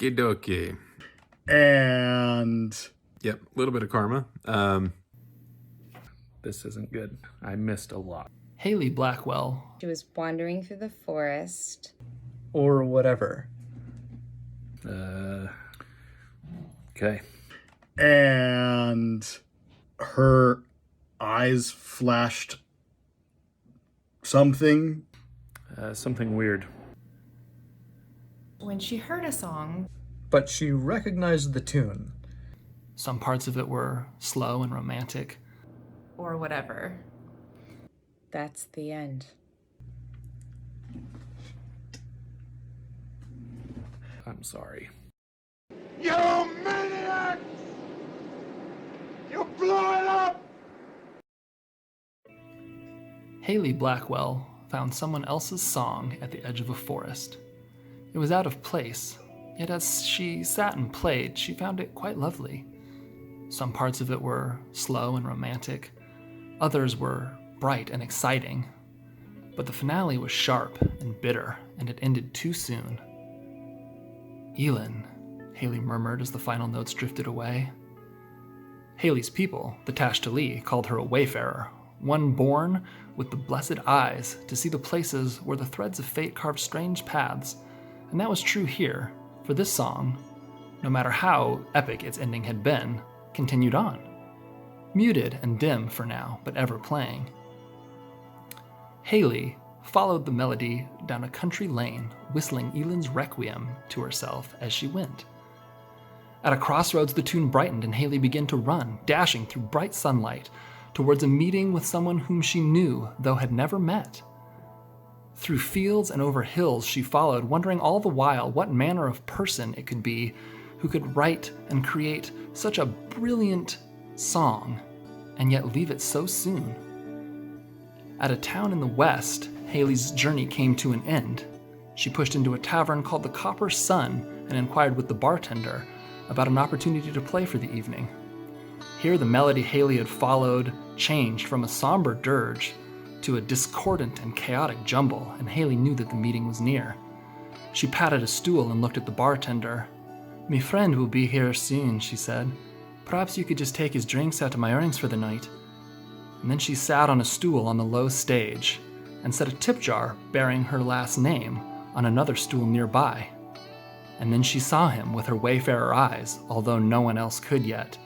Okie And Yep, a little bit of karma. This isn't good. I missed a lot. Haley Blackwell. She was wandering through the forest. Or whatever. Okay. And her eyes flashed something. Something weird. When she heard a song, But she recognized the tune. Some parts of it were slow and romantic. or whatever. That's the end. I'm sorry. You maniacs! You blew it up! Haley Blackwell found someone else's song at the edge of a forest. It was out of place, yet as she sat and played, she found it quite lovely. Some parts of it were slow and romantic. Others were bright and exciting. But the finale was sharp and bitter, and it ended too soon. Elin, Haley murmured as the final notes drifted away. Haley's people, the Tashtali, called her a Wayfarer, one born with the blessed eyes to see the places where the threads of fate carved strange paths. And that was true here, for this song, no matter how epic its ending had been, continued on. Muted and dim for now, but ever playing. Haley followed the melody down a country lane, whistling Elin's Requiem to herself as she went. At a crossroads, the tune brightened and Haley began to run, dashing through bright sunlight towards a meeting with someone whom she knew, though had never met. Through fields and over hills she followed, wondering all the while what manner of person it could be who could write and create such a brilliant song and yet leave it so soon. At a town in the west, Haley's journey came to an end. She pushed into a tavern called the Copper Sun and inquired with the bartender about an opportunity to play for the evening. Here the melody Haley had followed changed from a somber dirge to a discordant and chaotic jumble, and Haley knew that the meeting was near. She patted a stool and looked at the bartender. "Me friend will be here soon," she said. "Perhaps you could just take his drinks out of my earnings for the night." And then she sat on a stool on the low stage and set a tip jar bearing her last name on another stool nearby. And then she saw him with her Wayfarer eyes, although no one else could yet.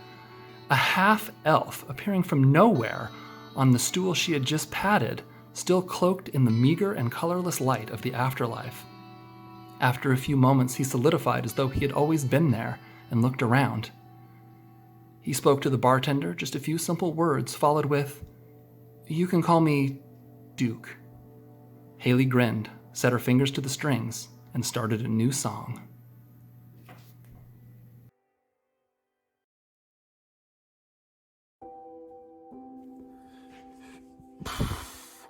A half-elf appearing from nowhere on the stool she had just patted, still cloaked in the meager and colorless light of the afterlife. After a few moments, he solidified as though he had always been there and looked around. He spoke to the bartender, just a few simple words, followed with, "You can call me Duke." Haley grinned, set her fingers to the strings, and started a new song.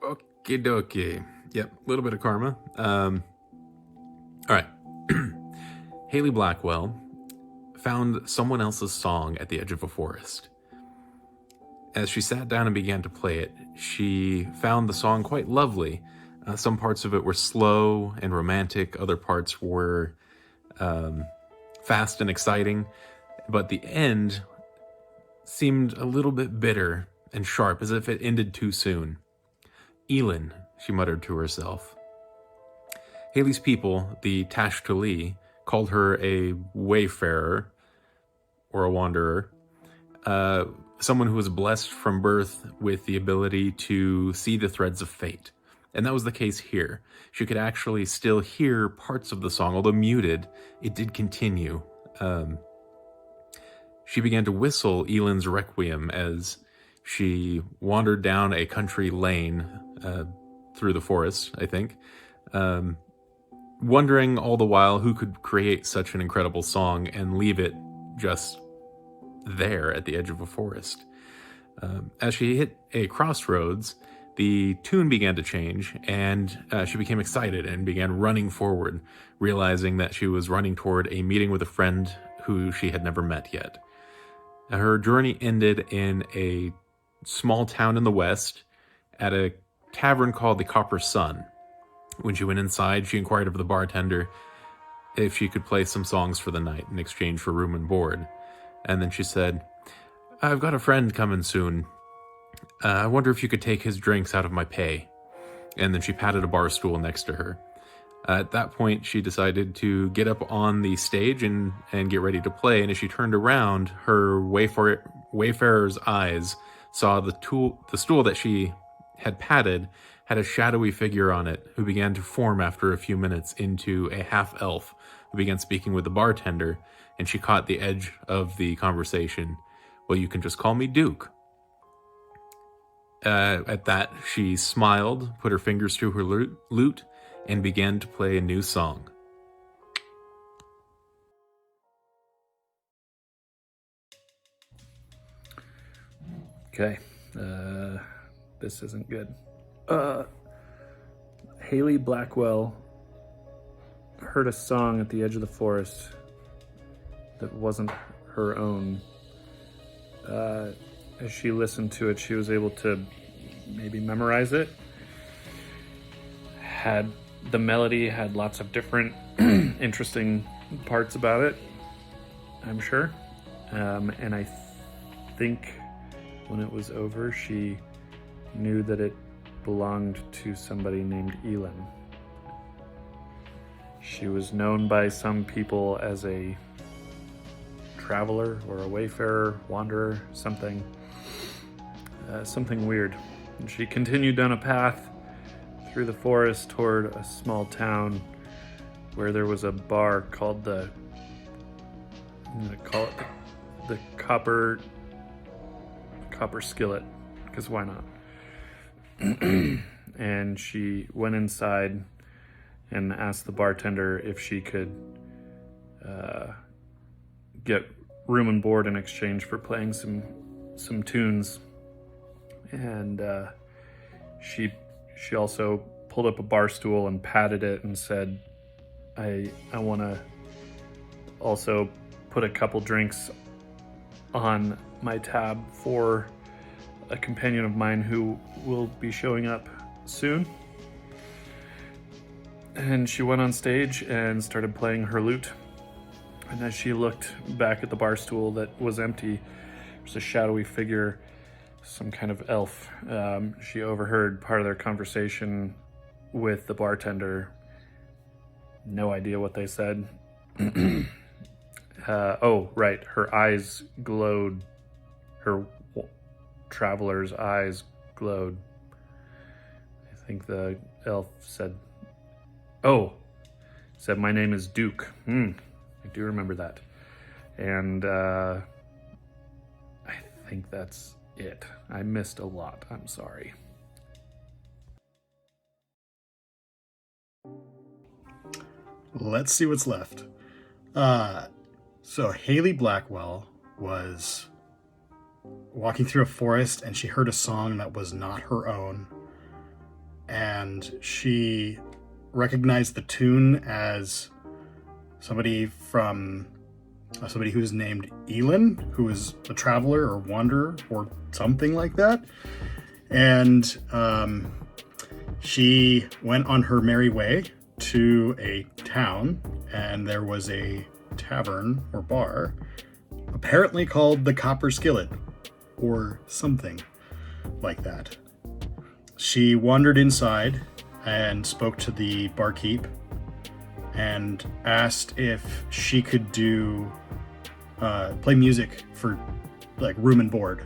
Okie dokie. Yep, a little bit of karma. All right. Haley Blackwell found someone else's song at the edge of a forest. As she sat down and began to play it, she found the song quite lovely. Some parts of it were slow and romantic, other parts were fast and exciting, but the end seemed a little bit bitter and sharp, as if it ended too soon. "Elin," she muttered to herself. Haley's people, the Tashtali, called her a wayfarer, or a wanderer, someone who was blessed from birth with the ability to see the threads of fate. And that was the case here. She could actually still hear parts of the song, although muted, it did continue. She began to whistle Elin's Requiem as she wandered down a country lane through the forest, I think, wondering all the while who could create such an incredible song and leave it just there at the edge of a forest. As she hit a crossroads, the tune began to change, and she became excited and began running forward, realizing that she was running toward a meeting with a friend who she had never met yet. Her journey ended in a small town in the west at a tavern called the Copper Sun. When she went inside, she inquired of the bartender, if she could play some songs for the night in exchange for room and board. And then she said, I've got a friend coming soon. I wonder if you could take his drinks out of my pay. And then she patted a bar stool next to her. At that point, she decided to get up on the stage and get ready to play. And as she turned around, her Wayfarer's eyes saw the stool that she had patted had a shadowy figure on it who began to form after a few minutes into a half-elf who began speaking with the bartender, and she caught the edge of the conversation. Well, you can just call me Duke. At that, she smiled, put her fingers to her lute, and began to play a new song. Okay. This isn't good. Haley Blackwell heard a song at the edge of the forest that wasn't her own. As she listened to it, she was able to maybe memorize it. The melody had lots of different interesting parts about it, I'm sure. And I think when it was over, she knew that it belonged to somebody named Elin. She was known by some people as a traveler or a wayfarer, wanderer, something weird. And she continued down a path through the forest toward a small town where there was a bar called I'm gonna call it the Copper Skillet, because why not? And she went inside and asked the bartender if she could get room and board in exchange for playing some tunes. And she also pulled up a bar stool and patted it and said, I want to also put a couple drinks on my tab for a companion of mine who will be showing up soon. And she went on stage and started playing her lute. And as she looked back at the bar stool that was empty, there was a shadowy figure, some kind of elf. She overheard part of their conversation with the bartender. No idea what they said. Oh, right. Her eyes glowed. Her traveler's eyes glowed. I think the elf said, my name is Duke. I do remember that. And I think that's it. I missed a lot. I'm sorry. Let's see what's left. So Haley Blackwell was walking through a forest and she heard a song that was not her own. And she recognized the tune as somebody who's named Elin, who is a traveler or wanderer or something like that. And she went on her merry way to a town, and there was a tavern or bar, apparently called the Copper Skillet, or something like that. She wandered inside and spoke to the barkeep and asked if she could play music for like room and board.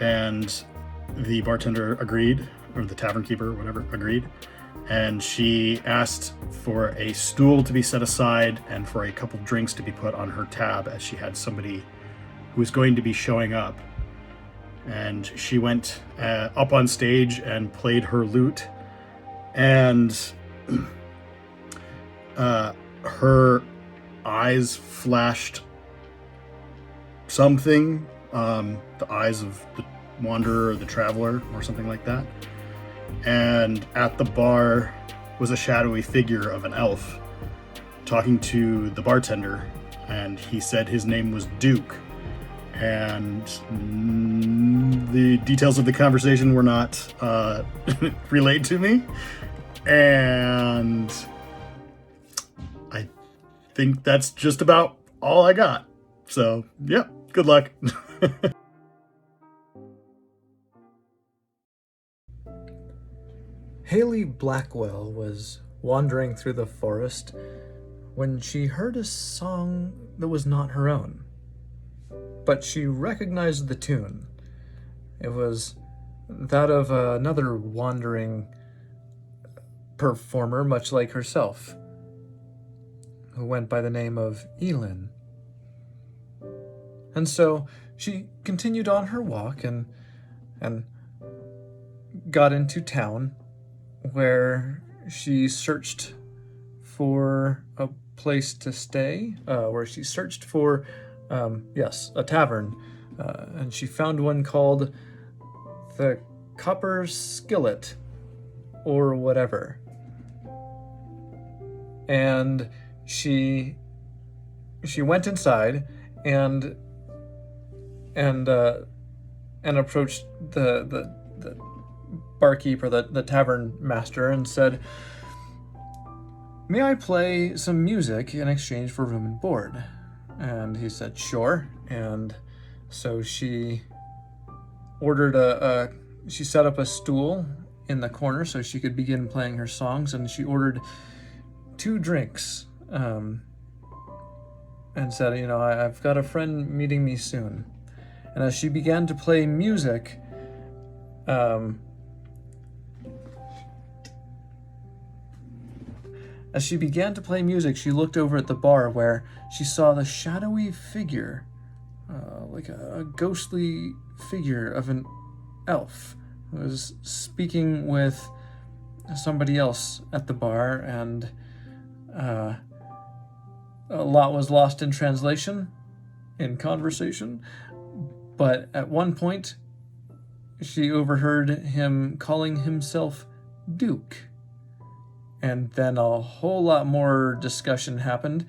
And the bartender agreed, or the tavern keeper, whatever, agreed. And she asked for a stool to be set aside and for a couple drinks to be put on her tab, as she had somebody who was going to be showing up. And she went up on stage and played her lute. And her eyes flashed something, the eyes of the wanderer or the traveler or something like that. And at the bar was a shadowy figure of an elf talking to the bartender, and he said his name was Duke. And the details of the conversation were not relayed to me. And think that's just about all I got. So, yeah, good luck. Haley Blackwell was wandering through the forest when she heard a song that was not her own. But she recognized the tune. It was that of another wandering performer, much like herself, who went by the name of Elin. And so she continued on her walk and got into town, where she searched for a place to stay, where she searched for, a tavern, and she found one called the Copper Skillet, or whatever. And she went inside and approached the barkeeper, the tavern master, and said, "May I play some music in exchange for room and board?" And he said, "Sure." And so she ordered she set up a stool in the corner so she could begin playing her songs, and she ordered 2 drinks, and said, "I've got a friend meeting me soon." And as she began to play music, she looked over at the bar, where she saw the shadowy figure, like a ghostly figure of an elf, who was speaking with somebody else at the bar, and a lot was lost in translation, in conversation. But at one point, she overheard him calling himself Duke. And then a whole lot more discussion happened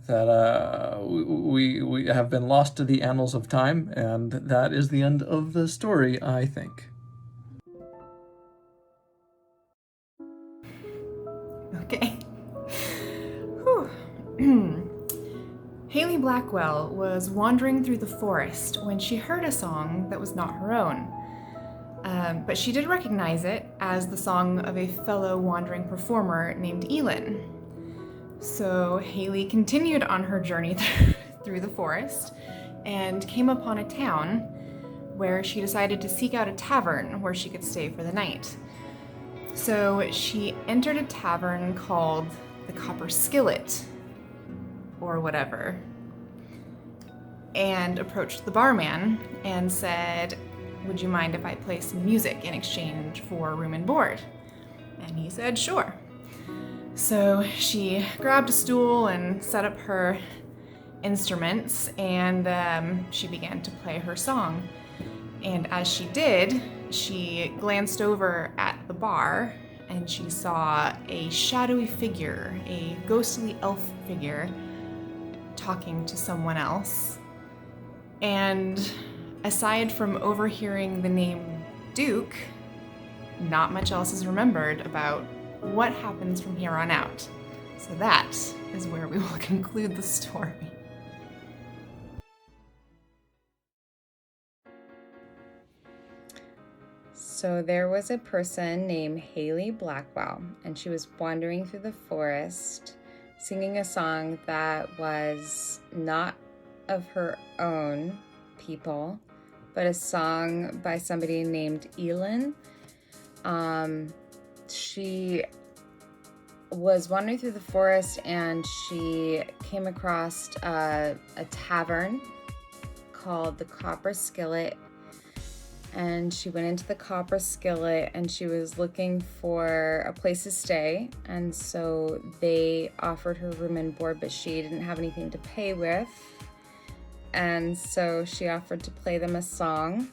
that we have been lost to the annals of time, and that is the end of the story, I think. Okay. Haley Blackwell was wandering through the forest when she heard a song that was not her own. But she did recognize it as the song of a fellow wandering performer named Elin. So Haley continued on her journey through the forest and came upon a town where she decided to seek out a tavern where she could stay for the night. So she entered a tavern called the Copper Skillet, or whatever, and approached the barman and said, "Would you mind if I play some music in exchange for room and board?" And he said, "Sure." So she grabbed a stool and set up her instruments, and she began to play her song. And as she did, she glanced over at the bar, and she saw a shadowy figure, a ghostly elf figure, talking to someone else. And aside from overhearing the name Duke, not much else is remembered about what happens from here on out. So that is where we will conclude the story. So there was a person named Haley Blackwell, and she was wandering through the forest singing a song that was not of her own people, but a song by somebody named Elin. She was wandering through the forest, and she came across a tavern called the Copper Skillet. And she went into the Copper Skillet, and she was looking for a place to stay. And so they offered her room and board, but she didn't have anything to pay with. And so she offered to play them a song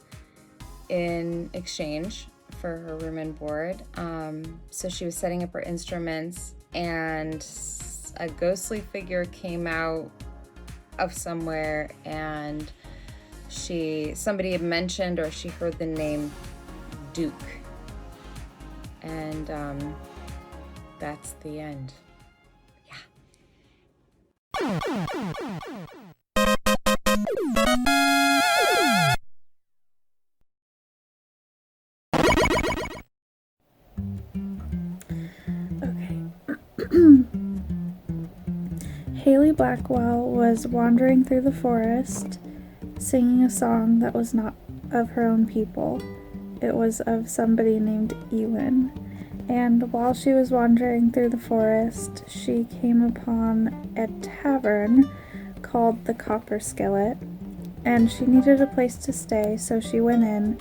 in exchange for her room and board. So she was setting up her instruments, and a ghostly figure came out of somewhere, and somebody had mentioned, or she heard the name Duke. And that's the end. Yeah. Haley Blackwell was wandering through the forest, singing a song that was not of her own people. It was of somebody named Elin. And while she was wandering through the forest, she came upon a tavern called the Copper Skillet. And she needed a place to stay, so she went in,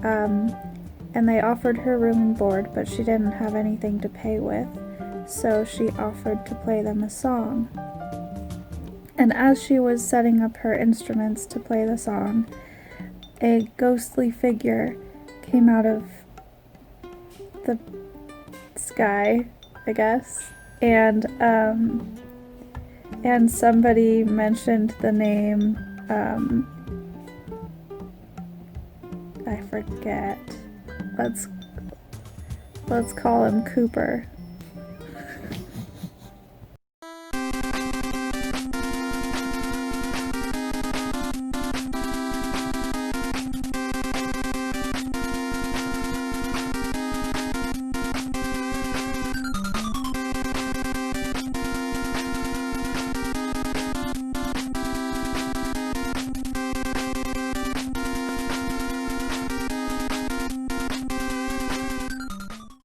and they offered her room and board, but she didn't have anything to pay with. So she offered to play them a song. And as she was setting up her instruments to play the song, a ghostly figure came out of the sky, I guess, and somebody mentioned the name, I forget. Let's call him Cooper.